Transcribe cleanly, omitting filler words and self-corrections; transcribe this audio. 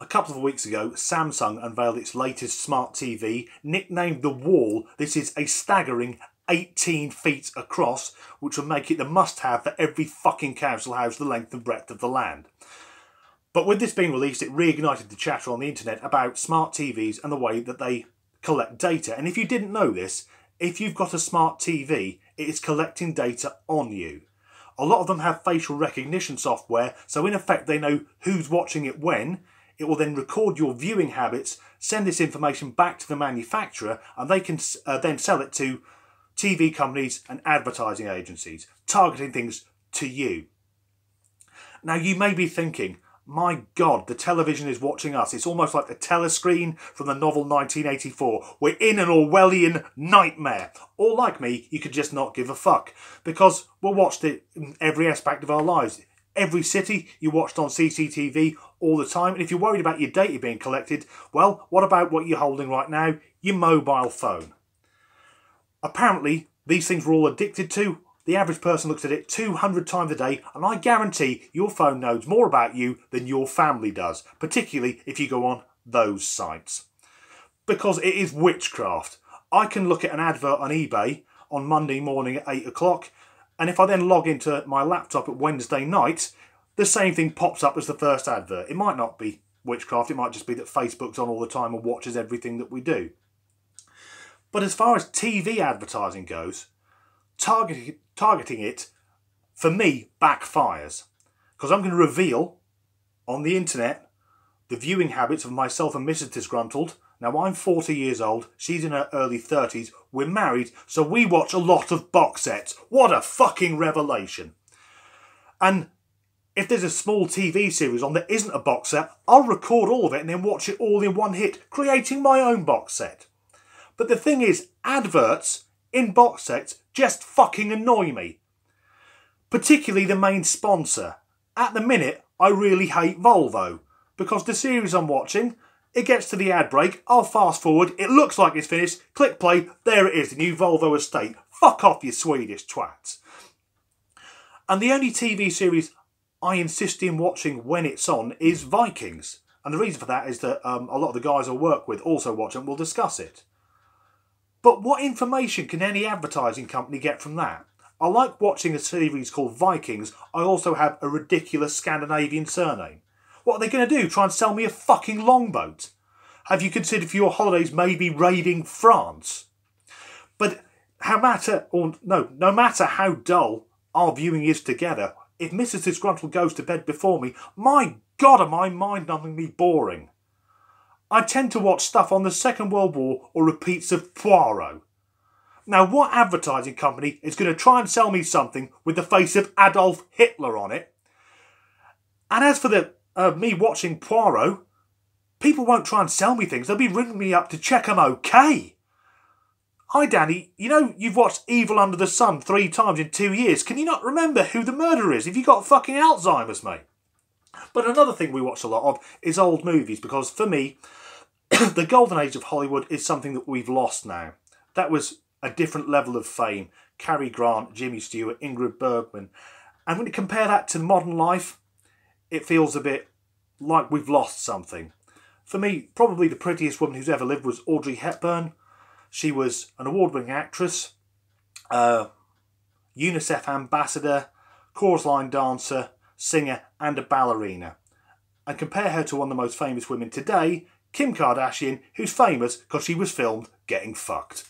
A couple of weeks ago, Samsung unveiled its latest smart TV, nicknamed the Wall. This is a staggering 18 feet across, which will make it the must-have for every fucking council house the length and breadth of the land. But with this being released, it reignited the chatter on the internet about smart TVs and the way that they collect data. And if you didn't know this, if you've got a smart TV, it is collecting data on you. A lot of them have facial recognition software, so in effect they know who's watching it when. It will then record your viewing habits, send this information back to the manufacturer, and they can then sell it to TV companies and advertising agencies, targeting things to you. Now you may be thinking, my God, the television is watching us. It's almost like the telescreen from the novel 1984. We're in an Orwellian nightmare. Or like me, you could just not give a fuck, because we're watched it in every aspect of our lives. Every city you watched on CCTV all the time. And if you're worried about your data being collected, well, what about what you're holding right now? Your mobile phone. Apparently, these things we're all addicted to. The average person looks at it 200 times a day, and I guarantee your phone knows more about you than your family does, particularly if you go on those sites. Because it is witchcraft. I can look at an advert on eBay on Monday morning at 8 o'clock, and if I then log into my laptop at Wednesday night, the same thing pops up as the first advert. It might not be witchcraft, it might just be that Facebook's on all the time and watches everything that we do. But as far as TV advertising goes, targeting it, for me, backfires. Because I'm going to reveal on the internet the viewing habits of myself and Mrs. Disgruntled. Now, I'm 40 years old, she's in her early 30s, we're married, so we watch a lot of box sets. What a fucking revelation. And if there's a small TV series on that isn't a box set, I'll record all of it and then watch it all in one hit, creating my own box set. But the thing is, adverts in box sets just fucking annoy me. Particularly the main sponsor. At the minute, I really hate Volvo, because the series I'm watching, it gets to the ad break, I'll fast forward, it looks like it's finished, click play, there it is, the new Volvo estate. Fuck off, you Swedish twats. And the only TV series I insist in watching when it's on is Vikings. And the reason for that is that a lot of the guys I work with also watch it and will discuss it. But what information can any advertising company get from that? I like watching a series called Vikings. I also have a ridiculous Scandinavian surname. What are they going to do? Try and sell me a fucking longboat? Have you considered for your holidays maybe raiding France? But no matter how dull our viewing is together, if Mrs. Disgruntled goes to bed before me, my God, am I mind-numbingly boring. I tend to watch stuff on the Second World War or repeats of Poirot. Now, what advertising company is going to try and sell me something with the face of Adolf Hitler on it? And as for me watching Poirot, people won't try and sell me things. They'll be ringing me up to check I'm okay. Hi, Danny. You know you've watched Evil Under the Sun 3 times in 2 years. Can you not remember who the murderer is? Have you got fucking Alzheimer's, mate? But another thing we watch a lot of is old movies, because for me, the golden age of Hollywood is something that we've lost now. That was a different level of fame. Cary Grant, Jimmy Stewart, Ingrid Bergman. And when you compare that to modern life, it feels a bit like we've lost something. For me, probably the prettiest woman who's ever lived was Audrey Hepburn. She was an award-winning actress, UNICEF ambassador, chorus line dancer, singer and a ballerina. And compare her to one of the most famous women today, Kim Kardashian, who's famous because she was filmed getting fucked.